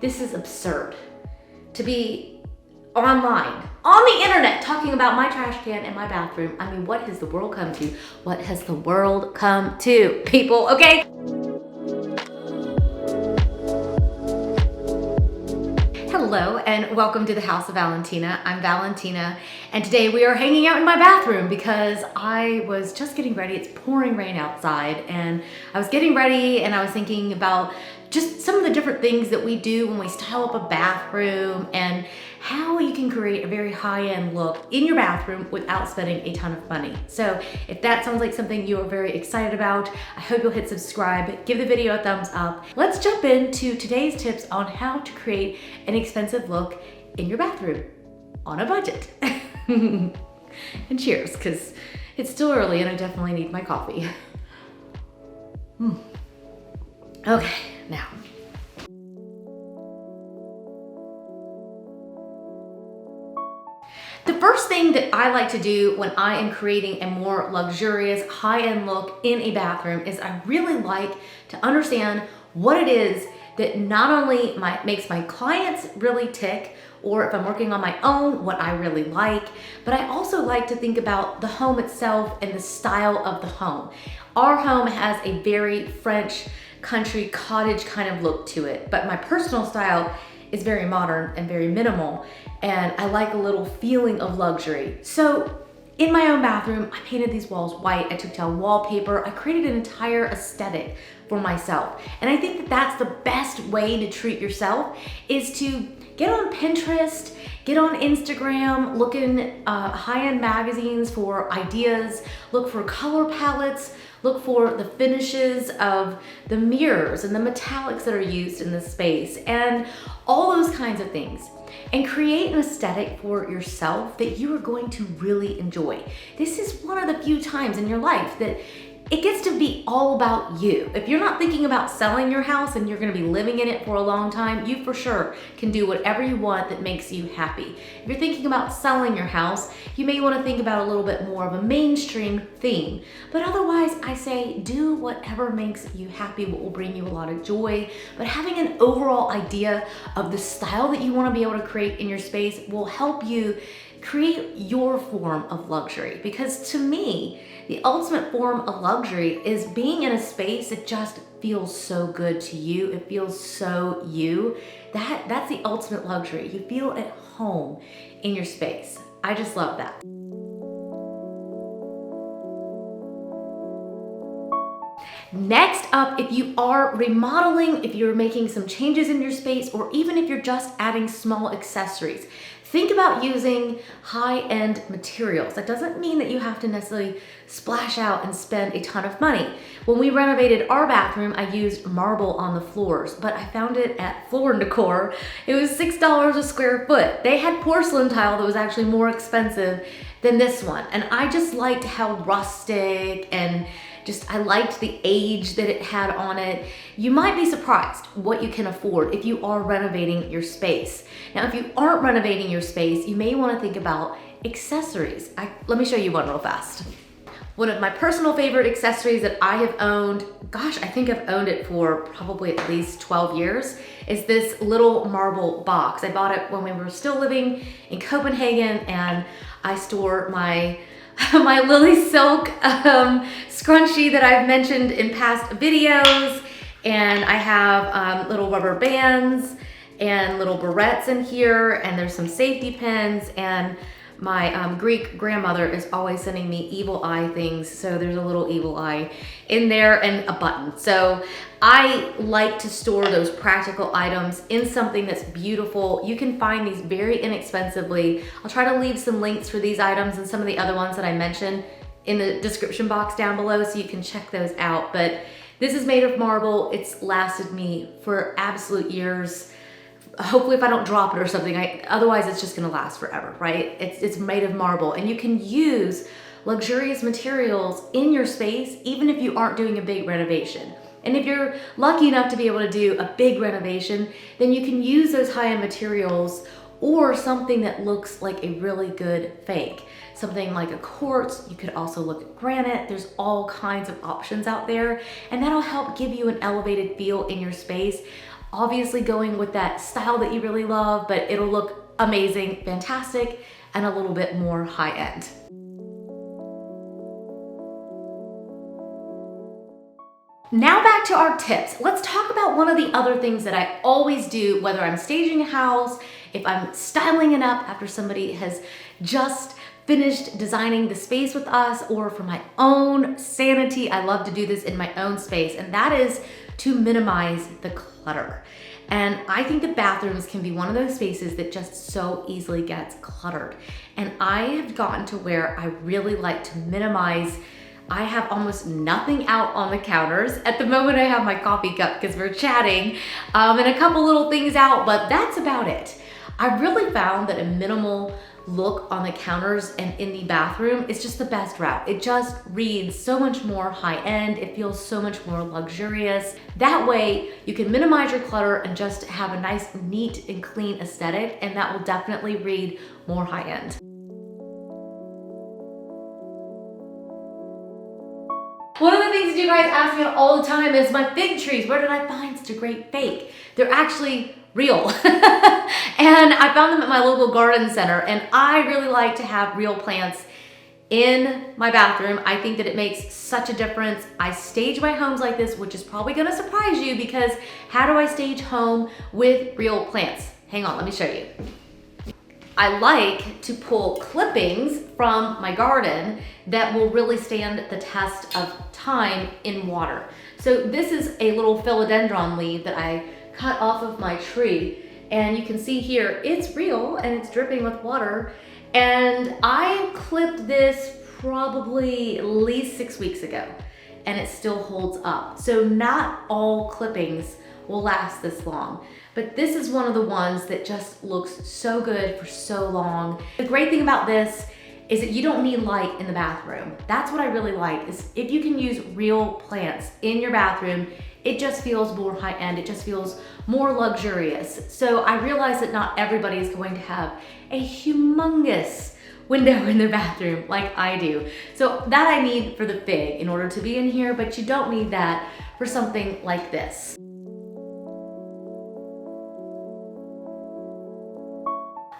this is absurd. To be online, on the internet, talking about my trash can and my bathroom. I mean, what has the world come to? What has the world come to, people, okay? Hello and welcome to the House of Valentina. I'm Valentina and today we are hanging out in my bathroom because I was just getting ready. It's pouring rain outside and I was getting ready and I was thinking about just some of the different things that we do when we style up a bathroom and how you can create a very high-end look in your bathroom without spending a ton of money. So if that sounds like something you are very excited about, I hope you'll hit subscribe, give the video a thumbs up. Let's jump into today's tips on how to create an expensive look in your bathroom on a budget. And cheers, because it's still early and I definitely need my coffee. Okay, now. The first thing that I like to do when I am creating a more luxurious, high-end look in a bathroom is I really like to understand what it is that not only makes my clients really tick, or if I'm working on my own, what I really like, but I also like to think about the home itself and the style of the home. Our home has a very French country cottage kind of look to it, but my personal style is very modern and very minimal, and I like a little feeling of luxury. So in my own bathroom, I painted these walls white, I took down wallpaper, I created an entire aesthetic for myself. And I think that that's the best way to treat yourself, is to get on Pinterest, get on Instagram, look in high-end magazines for ideas, look for color palettes, look for the finishes of the mirrors and the metallics that are used in this space and all those kinds of things. And create an aesthetic for yourself that you are going to really enjoy. This is one of the few times in your life that it gets to be all about you. If you're not thinking about selling your house and you're gonna be living in it for a long time, you for sure can do whatever you want that makes you happy. If you're thinking about selling your house, you may wanna think about a little bit more of a mainstream theme. But otherwise, I say do whatever makes you happy, what will bring you a lot of joy. But having an overall idea of the style that you wanna be able to create in your space will help you create your form of luxury. Because to me, the ultimate form of luxury is being in a space that just feels so good to you. It feels so you. That's the ultimate luxury. You feel at home in your space. I just love that. Next up, if you are remodeling, if you're making some changes in your space, or even if you're just adding small accessories, think about using high-end materials. That doesn't mean that you have to necessarily splash out and spend a ton of money. When we renovated our bathroom, I used marble on the floors, but I found it at Floor & Decor. It was $6 a square foot. They had porcelain tile that was actually more expensive than this one. And I just liked how rustic and I liked the age that it had on it. You might be surprised what you can afford if you are renovating your space. Now, if you aren't renovating your space, you may want to think about accessories. Let me show you one real fast. One of my personal favorite accessories that I have owned, gosh, I think I've owned it for probably at least 12 years, is this little marble box. I bought it when we were still living in Copenhagen, and I store my Lily Silk scrunchie that I've mentioned in past videos, and I have little rubber bands and little barrettes in here, and there's some safety pins, and my Greek grandmother is always sending me evil eye things, so there's a little evil eye in there and a button. So I like to store those practical items in something that's beautiful. You can find these very inexpensively. I'll try to leave some links for these items and some of the other ones that I mentioned in the description box down below so you can check those out. But this is made of marble. It's lasted me for absolute years. Hopefully if I don't drop it or something, otherwise it's just gonna last forever, right? It's made of marble, and you can use luxurious materials in your space even if you aren't doing a big renovation. And if you're lucky enough to be able to do a big renovation, then you can use those high-end materials or something that looks like a really good fake. Something like a quartz. You could also look at granite. There's all kinds of options out there, and that'll help give you an elevated feel in your space. Obviously going with that style that you really love, but it'll look amazing, fantastic, and a little bit more high-end. Now back to our tips. Let's talk about one of the other things that I always do, whether I'm staging a house, if I'm styling it up after somebody has just finished designing the space with us, or for my own sanity, I love to do this in my own space, and that is to minimize the clutter. And I think the bathrooms can be one of those spaces that just so easily gets cluttered. And I have gotten to where I really like to minimize. I have almost nothing out on the counters. At the moment I have my coffee cup because we're chatting, and a couple little things out, but that's about it. I really found that a minimal look on the counters and in the bathroom is just the best route. It just reads so much more high-end. It feels so much more luxurious. That way you can minimize your clutter and just have a nice, neat and clean aesthetic, and that will definitely read more high-end. One of the things you guys ask me all the time is my fig trees. Where did I find such a great fake? They're actually real. And I found them at my local garden center, and I really like to have real plants in my bathroom. I think that it makes such a difference. I stage my homes like this, which is probably gonna surprise you, because how do I stage home with real plants? Hang on, let me show you. I like to pull clippings from my garden that will really stand the test of time in water. So this is a little philodendron leaf that I cut off of my tree, and you can see here it's real and it's dripping with water, and I clipped this probably at least 6 weeks ago and it still holds up. So not all clippings will last this long, but this is one of the ones that just looks so good for so long. The great thing about this is that you don't need light in the bathroom. That's what I really like, is if you can use real plants in your bathroom, it just feels more high-end, it just feels more luxurious. So I realize that not everybody is going to have a humongous window in their bathroom like I do. So that I need for the fig in order to be in here, but you don't need that for something like this.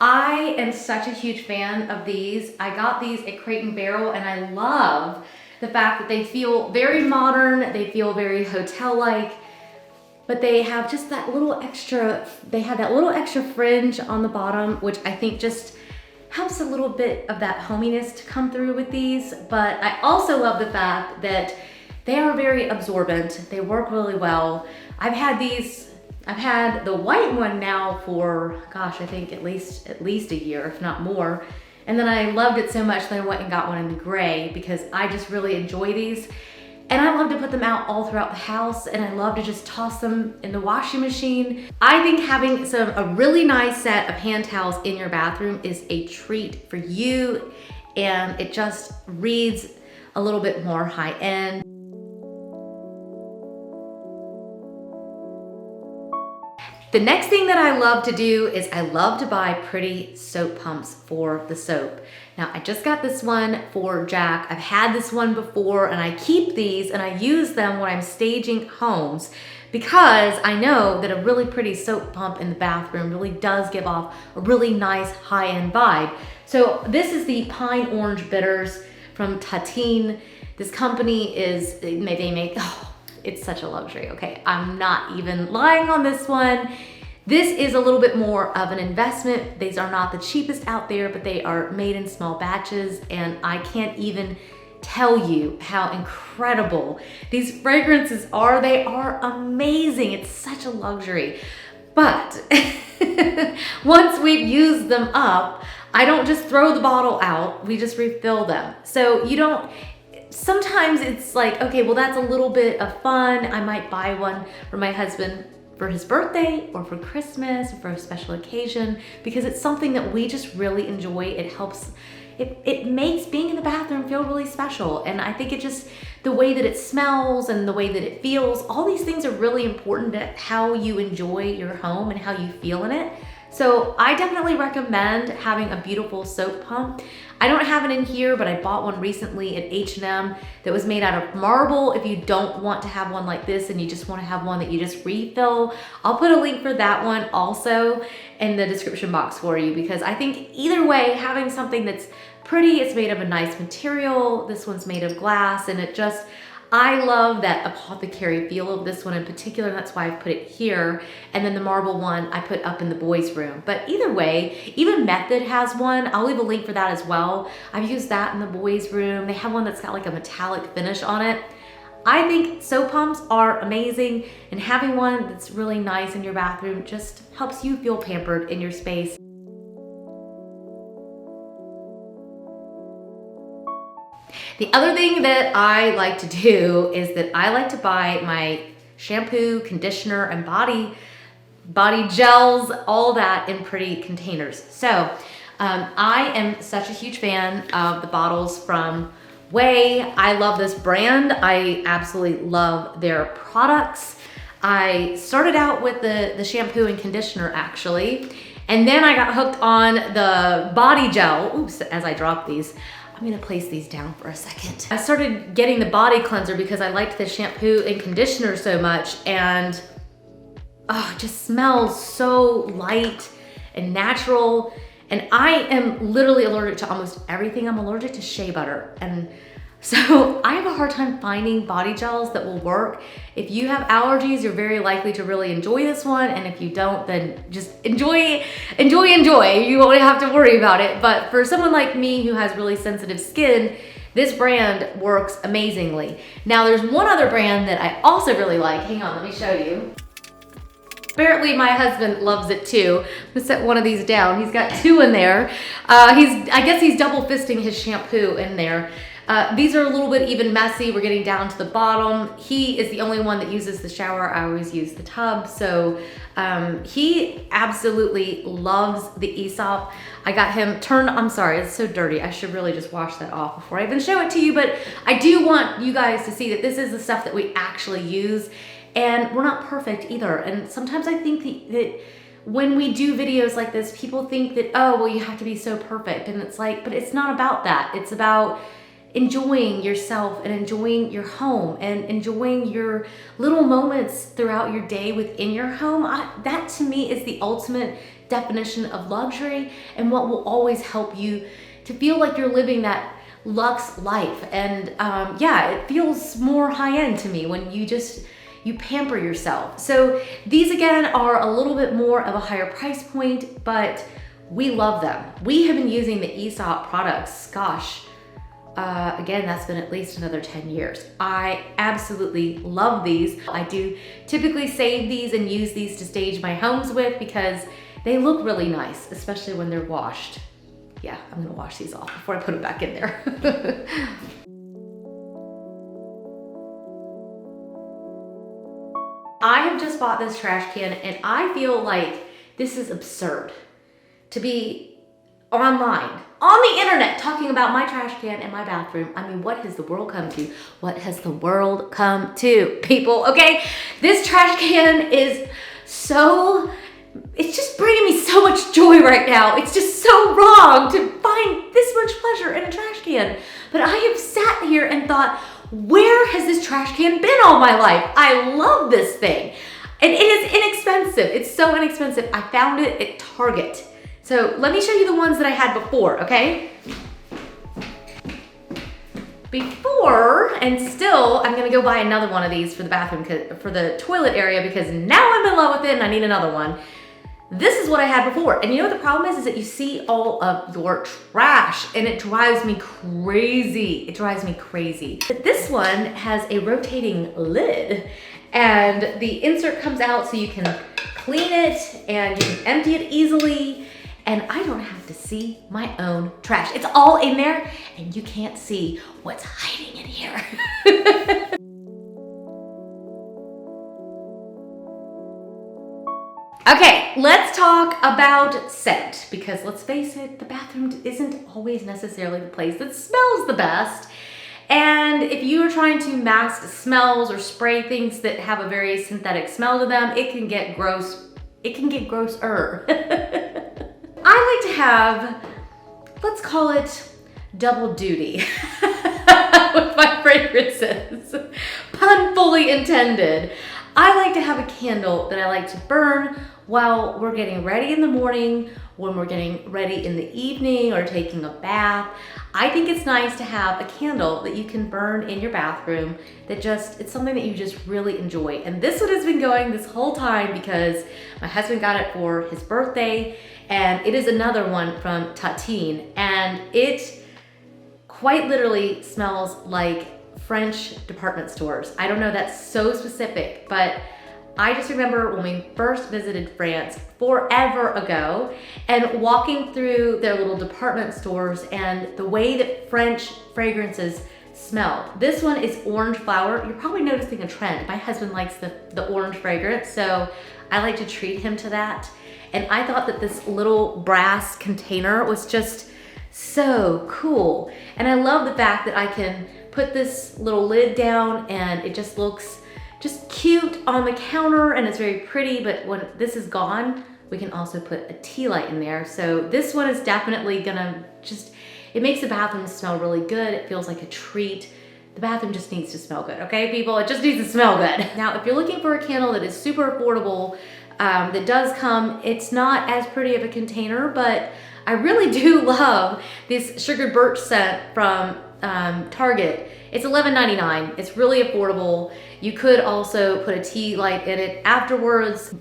I am such a huge fan of these. I got these at Crate & Barrel, and I love the fact that they feel very modern, they feel very hotel-like, but they have just that little extra, they have that little extra fringe on the bottom, which I think just helps a little bit of that hominess to come through with these. But I also love the fact that they are very absorbent. They work really well. I've had the white one now for, gosh, I think at least a year, if not more. And then I loved it so much that I went and got one in the gray, because I just really enjoy these. And I love to put them out all throughout the house, and I love to just toss them in the washing machine. I think having a really nice set of hand towels in your bathroom is a treat for you, and it just reads a little bit more high-end. The next thing that I love to do is I love to buy pretty soap pumps for the soap. Now I just got this one for Jack. I've had this one before, and I keep these and I use them when I'm staging homes, because I know that a really pretty soap pump in the bathroom really does give off a really nice high-end vibe. So this is the Pine Orange Bitters from Tatine. This company is, they make, it's such a luxury, okay? I'm not even lying on this one. This is a little bit more of an investment. These are not the cheapest out there, but they are made in small batches, and I can't even tell you how incredible these fragrances are. They are amazing. It's such a luxury. But once we've used them up, I don't just throw the bottle out, we just refill them. So you don't, sometimes it's like, okay, well that's a little bit of fun. I might buy one for my husband for his birthday or for Christmas or for a special occasion, because it's something that we just really enjoy. It helps, it makes being in the bathroom feel really special. And I think it just, the way that it smells and the way that it feels, all these things are really important to how you enjoy your home and how you feel in it. So I definitely recommend having a beautiful soap pump. I don't have it in here, but I bought one recently at H&M that was made out of marble. If you don't want to have one like this and you just want to have one that you just refill, I'll put a link for that one also in the description box for you, because I think either way, having something that's pretty, it's made of a nice material. This one's made of glass, and it just, I love that apothecary feel of this one in particular. That's why I put it here. And then the marble one I put up in the boys' room. But either way, even Method has one. I'll leave a link for that as well. I've used that in the boys' room. They have one that's got like a metallic finish on it. I think soap pumps are amazing, and having one that's really nice in your bathroom just helps you feel pampered in your space. The other thing that I like to do is that I like to buy my shampoo, conditioner, and body gels, all that in pretty containers. So I am such a huge fan of the bottles from Way. I love this brand. I absolutely love their products. I started out with the shampoo and conditioner actually, and then I got hooked on the body gel. Oops, as I drop these. I'm gonna place these down for a second. I started getting the body cleanser because I liked the shampoo and conditioner so much, and it just smells so light and natural. And I am literally allergic to almost everything. I'm allergic to shea butter. And so I have a hard time finding body gels that will work. If you have allergies, you're very likely to really enjoy this one. And if you don't, then just enjoy. You won't have to worry about it. But for someone like me who has really sensitive skin, this brand works amazingly. Now there's one other brand that I also really like. Hang on, let me show you. Apparently my husband loves it too. I'm gonna set one of these down. He's got two in there. I guess he's double fisting his shampoo in there. These are a little bit even messy. We're getting down to the bottom. He is the only one that uses the shower. I always use the tub. So he absolutely loves the Aesop. I got him I'm sorry, it's so dirty. I should really just wash that off before I even show it to you. But I do want you guys to see that this is the stuff that we actually use. And we're not perfect either. And sometimes I think that when we do videos like this, people think that, oh, well, you have to be so perfect. And it's like, but it's not about that. It's about enjoying yourself and enjoying your home and enjoying your little moments throughout your day within your home. That to me is the ultimate definition of luxury, and what will always help you to feel like you're living that luxe life. And yeah, it feels more high-end to me when you pamper yourself. So these again are a little bit more of a higher price point, but we love them. We have been using the Aesop products, gosh, again, that's been at least another 10 years. I absolutely love these. I do typically save these and use these to stage my homes with because they look really nice, especially when they're washed. Yeah, I'm gonna wash these off before I put them back in there. I have just bought this trash can, and I feel like this is absurd to be online, on the internet, talking about my trash can in my bathroom. I mean, what has the world come to? What has the world come to, people? Okay, this trash can is it's just bringing me so much joy right now. It's just so wrong to find this much pleasure in a trash can. But I have sat here and thought, where has this trash can been all my life? I love this thing. And it is inexpensive. It's so inexpensive. I found it at Target. So let me show you the ones that I had before, okay? Before, and still, I'm gonna go buy another one of these for the bathroom, for the toilet area, because now I'm in love with it and I need another one. This is what I had before. And you know what the problem is that you see all of your trash, and it drives me crazy. It drives me crazy. But this one has a rotating lid, and the insert comes out so you can clean it and you can empty it easily. And I don't have to see my own trash. It's all in there and you can't see what's hiding in here. Okay, let's talk about scent, because let's face it, the bathroom isn't always necessarily the place that smells the best. And if you are trying to mask smells or spray things that have a very synthetic smell to them, it can get gross it can get grosser. I like to have, let's call it double duty with my fragrances. Pun fully intended. I like to have a candle that I like to burn while we're getting ready in the morning, when we're getting ready in the evening or taking a bath. I think it's nice to have a candle that you can burn in your bathroom that it's something that you just really enjoy. And this one has been going this whole time because my husband got it for his birthday, and it is another one from Tatine, and it quite literally smells like French department stores. I don't know, that's so specific, but I just remember when we first visited France forever ago and walking through their little department stores and the way that French fragrances smell. This one is orange flower. You're probably noticing a trend. My husband likes the orange fragrance, so I like to treat him to that. And I thought that this little brass container was just so cool. And I love the fact that I can put this little lid down and it just looks just cute on the counter and it's very pretty, but when this is gone, we can also put a tea light in there. So this one is definitely gonna it makes the bathroom smell really good. It feels like a treat. The bathroom just needs to smell good, okay, people? It just needs to smell good. Now, if you're looking for a candle that is super affordable, that does come, it's not as pretty of a container, but I really do love this sugared birch scent from Target. It's $11.99. It's really affordable. You could also put a tea light in it afterwards.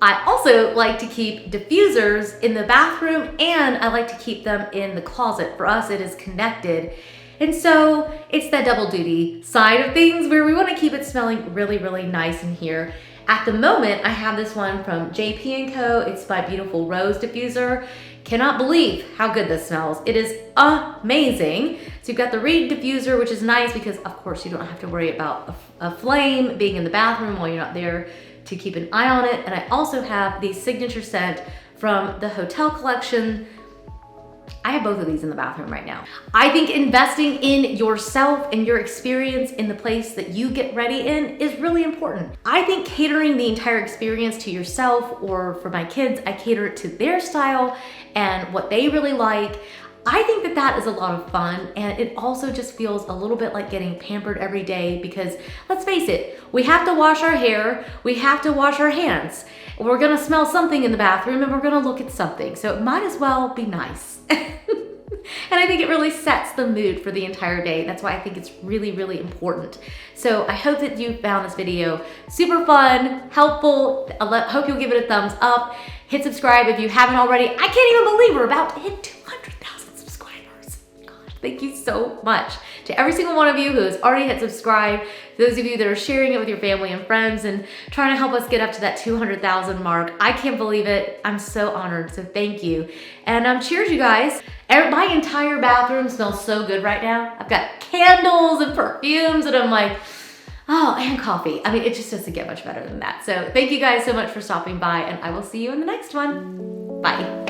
I also like to keep diffusers in the bathroom, and I like to keep them in the closet. For us, it is connected. And so it's that double duty side of things where we want to keep it smelling really, really nice in here. At the moment, I have this one from JP & Co. It's my beautiful rose diffuser. Cannot believe how good this smells. It is amazing. So you've got the reed diffuser, which is nice because of course you don't have to worry about a flame being in the bathroom while you're not there to keep an eye on it. And I also have the signature scent from the hotel collection. I have both of these in the bathroom right now. I think investing in yourself and your experience in the place that you get ready in is really important. I think catering the entire experience to yourself, or for my kids, I cater it to their style and what they really like. I think that that is a lot of fun, and it also just feels a little bit like getting pampered every day because let's face it, we have to wash our hair, we have to wash our hands. We're gonna smell something in the bathroom and we're gonna look at something. So it might as well be nice. And I think it really sets the mood for the entire day. That's why I think it's really, really important. So I hope that you found this video super fun, helpful. Hope you'll give it a thumbs up. Hit subscribe if you haven't already. I can't even believe we're about to hit 200,000 subscribers. Gosh, thank you so much to every single one of you who has already hit subscribe, those of you that are sharing it with your family and friends and trying to help us get up to that 200,000 mark. I can't believe it. I'm so honored, so thank you. And cheers, you guys. My entire bathroom smells so good right now. I've got candles and perfumes and I'm like, oh, and coffee. I mean, it just doesn't get much better than that. So thank you guys so much for stopping by and I will see you in the next one. Bye.